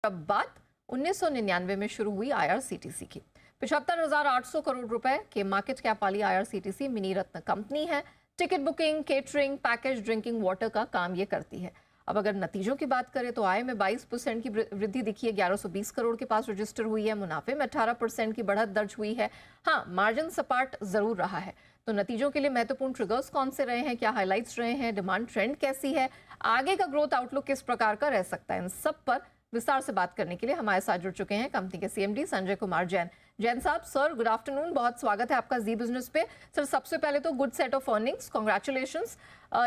अब बात 1999 में शुरू हुई आईआरसीटीसी की। 75,800 करोड़ रुपए के मार्केट कैप वाली आईआरसीटीसी मिनी रत्न कंपनी है। Ticket booking, catering, package drinking water का काम ये करती है। अब अगर नतीजों की बात करें तो आय में 22% की वृद्धि दिखी है, 1120 करोड़ के पास रजिस्टर हुई है। मुनाफे में 18% की बढ़त दर्ज हुई है। हाँ, मार्जिन सपाट जरूर रहा है। तो नतीजों के लिए महत्वपूर्ण ट्रिगर्स कौन से रहे हैं, क्या हाइलाइट्स रहे हैं, डिमांड ट्रेंड कैसी है, आगे का ग्रोथ आउटलुक किस प्रकार का रह सकता है, इन सब पर विस्तार से बात करने के लिए हमारे साथ जुड़ चुके हैं कंपनी के सीएमडी संजय कुमार जैन। जैन साहब, सर गुड आफ्टरनून, बहुत स्वागत है आपका जी बिजनेस पे। सर सबसे पहले तो good set of earnings, congratulations.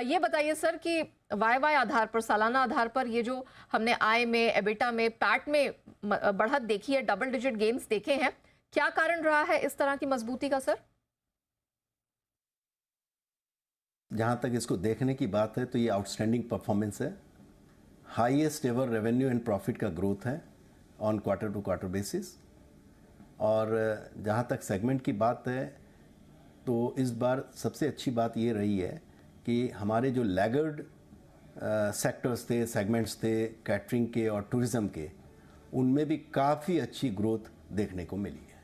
ये बताइए सर कि वाई आधार पर, सालाना आधार पर ये जो हमने आय में, एबिटा में, पैट में बढ़त देखी है, डबल डिजिट गेन्स देखे हैं, क्या कारण रहा है इस तरह की मजबूती का सर? जहाँ तक इसको देखने की बात है तो ये आउटस्टैंडिंग परफॉर्मेंस है। Highest ever revenue and profit का ग्रोथ है on quarter to quarter basis. और जहाँ तक सेगमेंट की बात है तो इस बार सबसे अच्छी बात ये रही है कि हमारे जो लैगर्ड सेक्टर्स थे, सेगमेंट्स थे, कैटरिंग के और टूरिज़्म के, उनमें भी काफ़ी अच्छी ग्रोथ देखने को मिली है।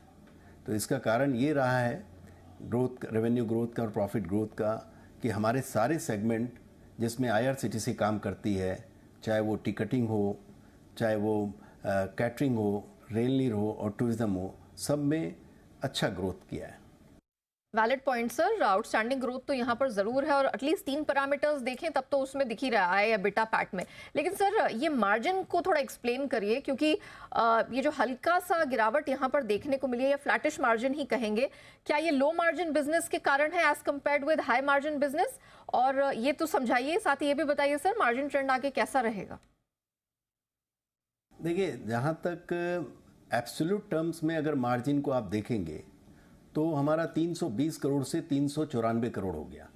तो इसका कारण ये रहा है ग्रोथ, रेवेन्यू ग्रोथ का और प्रॉफिट ग्रोथ का, कि हमारे सारे सेगमेंट जिसमें आईआरसीटीसी काम करती है, चाहे वो टिकटिंग हो, चाहे वो कैटरिंग हो, रेल नीर हो और टूरिज्म हो, सब में अच्छा ग्रोथ किया है। Valid point sir, outstanding growth तो यहाँ पर जरूर है और एटलीस्ट 3 पैरामीटर्स देखें तब तो उसमें दिख ही रहा है एबिटा पैट में। लेकिन सर ये मार्जिन को थोड़ा एक्सप्लेन करिए, क्योंकि ये जो हल्का सा गिरावट यहाँ पर देखने को मिली है, या फ्लैटिश मार्जिन ही कहेंगे, क्या ये लो मार्जिन बिजनेस के कारण है as compared with high margin business? और ये तो समझाइए, साथ ही ये भी बताइए सर मार्जिन ट्रेंड आगे कैसा रहेगा? देखिए, जहाँ तक एब्सोल्यूट टर्म्स में अगर मार्जिन को आप देखेंगे तो हमारा 320 करोड़ से 394 करोड़ हो गया,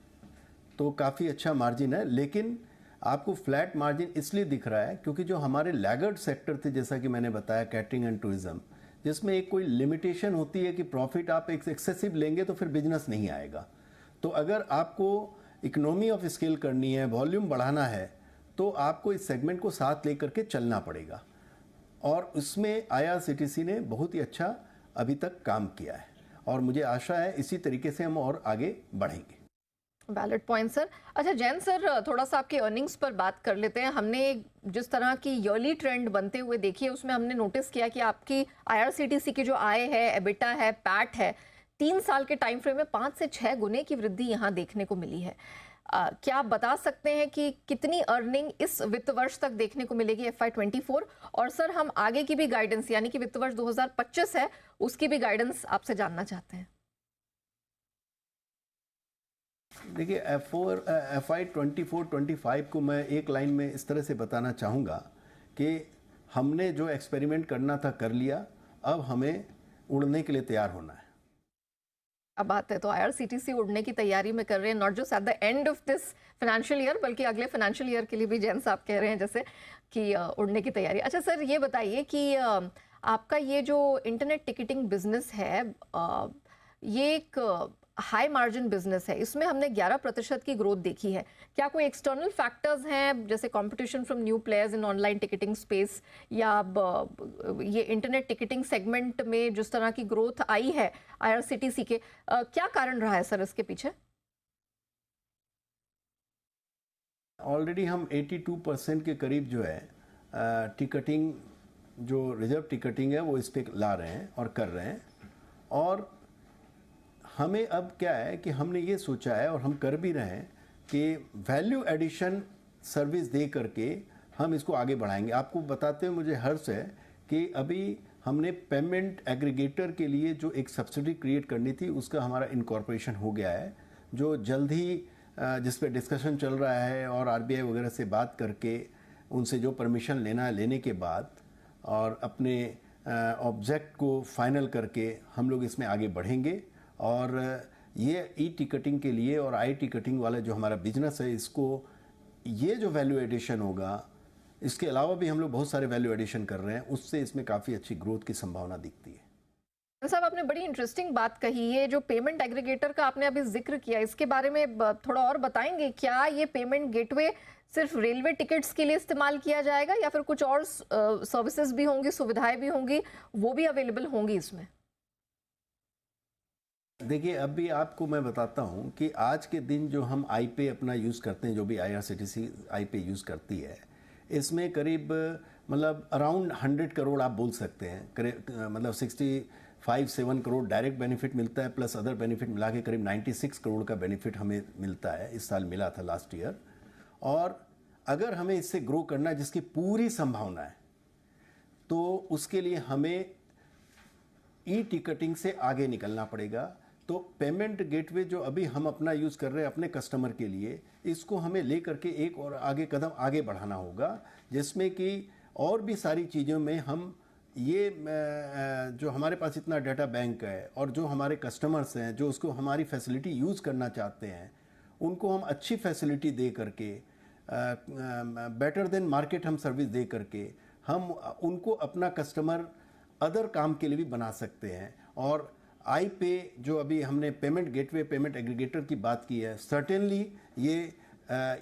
तो काफ़ी अच्छा मार्जिन है। लेकिन आपको फ्लैट मार्जिन इसलिए दिख रहा है क्योंकि जो हमारे लैगर्ड सेक्टर थे, जैसा कि मैंने बताया, कैटरिंग एंड टूरिज्म, जिसमें एक कोई लिमिटेशन होती है कि प्रॉफिट आप एक्सेसिव लेंगे तो फिर बिजनेस नहीं आएगा। तो अगर आपको इकोनॉमी ऑफ स्केल करनी है, वॉल्यूम बढ़ाना है, तो आपको इस सेगमेंट को साथ लेकर के चलना पड़ेगा। और उसमें आईआरसीटीसी ने बहुत ही अच्छा अभी तक काम किया है और मुझे आशा है इसी तरीके से हम और आगे बढ़ेंगे। Valid point sir. अच्छा जैन सर, थोड़ा सा आपके अर्निंग्स पर बात कर लेते हैं। हमने जिस तरह की ईयरली ट्रेंड बनते हुए देखी है, उसमें हमने नोटिस किया कि आपकी आईआरसीटीसी की जो आय है, एबिटा है, पैट है, 3 साल के टाइम फ्रेम में 5 से 6 गुने की वृद्धि यहाँ देखने को मिली है। क्या आप बता सकते हैं कि कितनी अर्निंग इस वित्त वर्ष तक देखने को मिलेगी FY24? और सर हम आगे की भी गाइडेंस, यानी कि वित्त वर्ष 2025 है, उसकी भी गाइडेंस आपसे जानना चाहते हैं। देखिए, FY24-25 को मैं एक लाइन में इस तरह से बताना चाहूँगा कि हमने जो एक्सपेरिमेंट करना था कर लिया, अब हमें उड़ने के लिए तैयार होना है। अब बात है तो आईआरसीटीसी उड़ने की तैयारी में कर रहे हैं, not just at the end of this financial year, बल्कि अगले फाइनेंशियल ईयर के लिए भी जैन साहब कह रहे हैं जैसे कि उड़ने की तैयारी। अच्छा सर ये बताइए कि आपका ये जो इंटरनेट टिकटिंग बिजनेस है, ये एक हाई मार्जिन बिजनेस है, इसमें हमने 11% की ग्रोथ देखी है। क्या कोई एक्सटर्नल फैक्टर्स हैं, जैसे competition from new players in online ticketing space, या ये इंटरनेट टिकटिंग सेगमेंट में जिस तरह की ग्रोथ आई है आईआरसीटीसी के, क्या कारण रहा है सर इसके पीछे? ऑलरेडी हम 82% के करीब जो है टिकटिंग, जो रिजर्व टिकटिंग है, वो इस पे ला रहे हैं और कर रहे हैं। और हमें अब क्या है कि हमने ये सोचा है और हम कर भी रहे हैं कि वैल्यू एडिशन सर्विस दे करके हम इसको आगे बढ़ाएंगे। आपको बताते हुए मुझे हर्ष है कि अभी हमने पेमेंट एग्रीगेटर के लिए जो एक सब्सिडी क्रिएट करनी थी, उसका हमारा इनकॉर्पोरेशन हो गया है, जो जल्द ही जिस पे डिस्कशन चल रहा है, और आरबीआई वगैरह से बात करके उनसे जो परमिशन लेना है, लेने के बाद और अपने ऑब्जेक्ट को फाइनल करके हम लोग इसमें आगे बढ़ेंगे। और ये ई टिकटिंग के लिए और आई टिकटिंग वाला जो हमारा बिजनेस है, इसको ये जो वैल्यू एडिशन होगा, इसके अलावा भी हम लोग बहुत सारे वैल्यू एडिशन कर रहे हैं, उससे इसमें काफ़ी अच्छी ग्रोथ की संभावना दिखती है। साहब, आपने बड़ी इंटरेस्टिंग बात कही। ये जो पेमेंट एग्रीगेटर का आपने अभी जिक्र किया, इसके बारे में थोड़ा और बताएंगे? क्या ये पेमेंट गेटवे सिर्फ रेलवे टिकट्स के लिए इस्तेमाल किया जाएगा या फिर कुछ और सर्विसेज भी होंगी, सुविधाएं भी होंगी, वो भी अवेलेबल होंगी इसमें? देखिए, अभी आपको मैं बताता हूं कि आज के दिन जो हम आई पे अपना यूज़ करते हैं, जो भी IRCTC आई पे यूज़ करती है, इसमें करीब मतलब अराउंड 100 करोड़ आप बोल सकते हैं, करीब मतलब 65-7 करोड़ डायरेक्ट बेनिफिट मिलता है, प्लस अदर बेनिफिट मिला के करीब 96 करोड़ का बेनिफिट हमें मिलता है। इस साल मिला था, लास्ट ईयर। और अगर हमें इससे ग्रो करना है, जिसकी पूरी संभावना है, तो उसके लिए हमें ई टिकटिंग से आगे निकलना पड़ेगा। तो पेमेंट गेटवे जो अभी हम अपना यूज़ कर रहे हैं अपने कस्टमर के लिए, इसको हमें ले करके एक और आगे कदम आगे बढ़ाना होगा, जिसमें कि और भी सारी चीज़ों में हम ये जो हमारे पास इतना डाटा बैंक है और जो हमारे कस्टमर्स हैं जो उसको हमारी फैसिलिटी यूज़ करना चाहते हैं, उनको हम अच्छी फैसिलिटी दे करके, बेटर देन मार्केट हम सर्विस दे करके हम उनको अपना कस्टमर अदर काम के लिए भी बना सकते हैं। और आई पे जो अभी हमने पेमेंट गेटवे, पेमेंट एग्रीगेटर की बात की है, सर्टेनली ये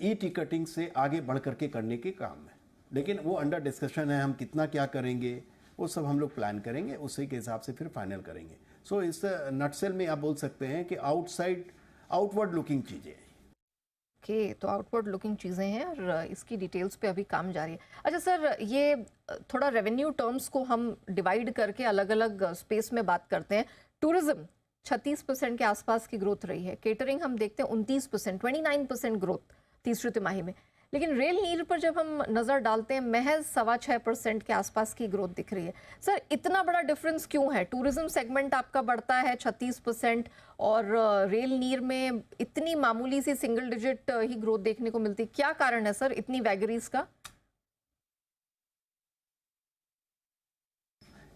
ई टिकटिंग से आगे बढ़ करके करने के काम है, लेकिन वो अंडर डिस्कशन है। हम कितना क्या करेंगे वो सब हम लोग प्लान करेंगे, उसी के हिसाब से फिर फाइनल करेंगे। सो इस नटसेल में आप बोल सकते हैं कि आउटवर्ड लुकिंग चीज़ें। ओके, तो आउटवर्ड लुकिंग चीज़ें हैं और इसकी डिटेल्स पे अभी काम जारी है। अच्छा सर, ये थोड़ा रेवेन्यू टर्म्स को हम डिवाइड करके अलग अलग स्पेस में बात करते हैं। टूरिज्म 36% के आसपास की ग्रोथ रही है, केटरिंग हम देखते हैं 29%, 29% ग्रोथ तीसरी तिमाही में। लेकिन रेल नीर पर जब हम नज़र डालते हैं, महज 6.25% के आसपास की ग्रोथ दिख रही है। सर, इतना बड़ा डिफरेंस क्यों है? टूरिज्म सेगमेंट आपका बढ़ता है 36% और रेल नीर में इतनी मामूली सी सिंगल डिजिट ही ग्रोथ देखने को मिलती। क्या कारण है सर इतनी वैगरीज का?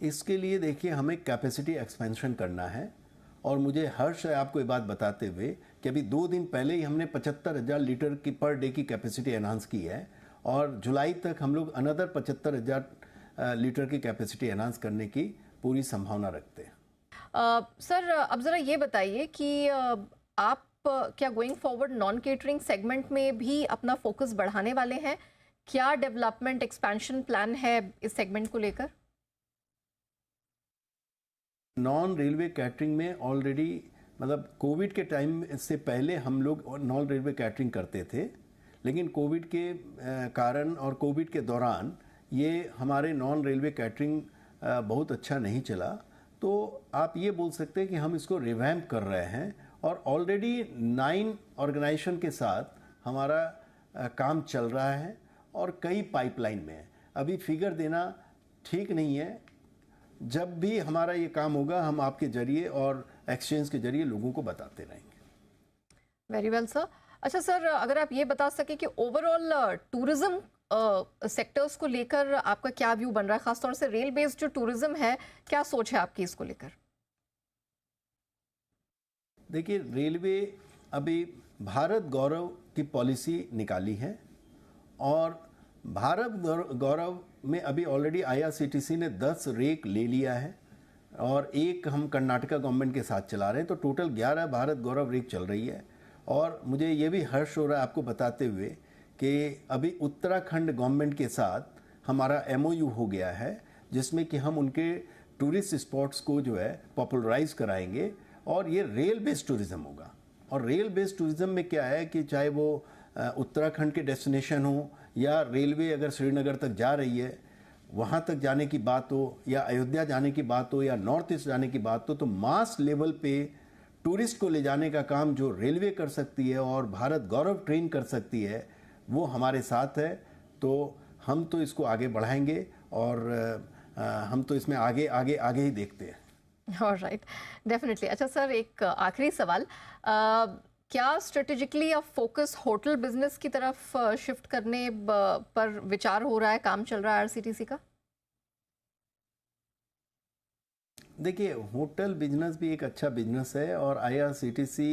इसके लिए देखिए, हमें कैपेसिटी एक्सपेंशन करना है। और मुझे हर्ष है आपको ये बात बताते हुए कि अभी 2 दिन पहले ही हमने 75,000 लीटर की पर डे की कैपेसिटी एनहांस की है, और जुलाई तक हम लोग अनदर 75,000 लीटर की कैपेसिटी एनहांस करने की पूरी संभावना रखते हैं। सर, अब ज़रा ये बताइए कि आप क्या going forward non catering segment में भी अपना फोकस बढ़ाने वाले हैं? क्या डेवलपमेंट एक्सपेंशन प्लान है इस सेगमेंट को लेकर? नॉन रेलवे कैटरिंग में ऑलरेडी, मतलब कोविड के टाइम से पहले हम लोग नॉन रेलवे कैटरिंग करते थे, लेकिन कोविड के कारण और कोविड के दौरान ये हमारे नॉन रेलवे कैटरिंग बहुत अच्छा नहीं चला। तो आप ये बोल सकते हैं कि हम इसको रिवैम्प कर रहे हैं, और ऑलरेडी 9 ऑर्गेनाइजेशन के साथ हमारा काम चल रहा है और कई पाइपलाइन में है। अभी फिगर देना ठीक नहीं है। जब भी हमारा ये काम होगा, हम आपके जरिए और एक्सचेंज के जरिए लोगों को बताते रहेंगे। Very well sir. अच्छा सर, अगर आप ये बता सके कि ओवरऑल टूरिज्म सेक्टर्स को लेकर आपका क्या व्यू बन रहा है, खासतौर से रेल बेस्ड जो टूरिज्म है, क्या सोच है आपकी इसको लेकर? देखिए, रेलवे अभी भारत गौरव की पॉलिसी निकाली है, और भारत गौरव में अभी ऑलरेडी IRCTC ने 10 रेक ले लिया है, और एक हम कर्नाटका गवर्नमेंट के साथ चला रहे हैं। तो टोटल 11 भारत गौरव रेक चल रही है। और मुझे ये भी हर्ष हो रहा है आपको बताते हुए कि अभी उत्तराखंड गवर्नमेंट के साथ हमारा MOU हो गया है, जिसमें कि हम उनके टूरिस्ट स्पॉट्स को जो है पॉपुलराइज कराएंगे, और ये रेल बेस्ड टूरिज्म होगा। और रेल बेस्ड टूरिज्म में क्या है कि चाहे वो उत्तराखंड के डेस्टिनेशन हो, या रेलवे अगर श्रीनगर तक जा रही है वहाँ तक जाने की बात हो, या अयोध्या जाने की बात हो, या नॉर्थ ईस्ट जाने की बात हो, तो मास लेवल पे टूरिस्ट को ले जाने का काम जो रेलवे कर सकती है और भारत गौरव ट्रेन कर सकती है, वो हमारे साथ है। तो हम तो इसको आगे बढ़ाएंगे, और हम तो इसमें आगे आगे आगे ही देखते हैं। Alright, definitely. अच्छा सर, एक आखिरी सवाल, क्या स्ट्रेटेजिकली अब फोकस होटल बिजनेस की तरफ शिफ्ट करने पर विचार हो रहा है, काम चल रहा है IRCTC का? देखिए, होटल बिजनेस भी एक अच्छा बिजनेस है, और IRCTC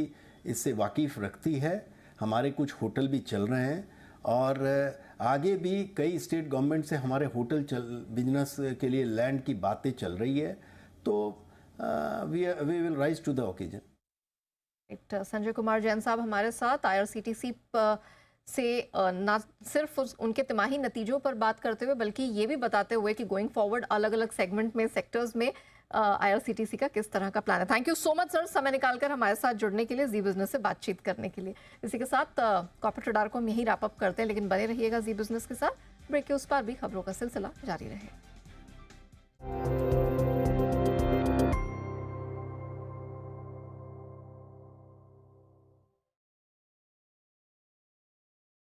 इससे वाकिफ़ रखती है। हमारे कुछ होटल भी चल रहे हैं, और आगे भी कई स्टेट गवर्नमेंट से हमारे होटल बिजनेस के लिए लैंड की बातें चल रही है। तो we will rise to the occasion. Sanjay Kumar Jain साहब हमारे साथ आईआरसीटीसी से ना सिर्फ उनके तिमाही नतीजों पर बात करते हुए बल्कि ये भी बताते हुए कि गोइंग फॉरवर्ड अलग अलग सेगमेंट में सेक्टर्स में आईआरसीटीसी का किस तरह का प्लान है। Thank you so much sir, समय निकालकर हमारे साथ जुड़ने के लिए, जी बिजनेस से बातचीत करने के लिए। इसी के साथ कॉर्पोरेट रडार को हम यही रैप अप करते हैं, लेकिन बने रहिएगा जी बिजनेस के साथ। ब्रेक के उस पार भी खबरों का सिलसिला जारी रहे।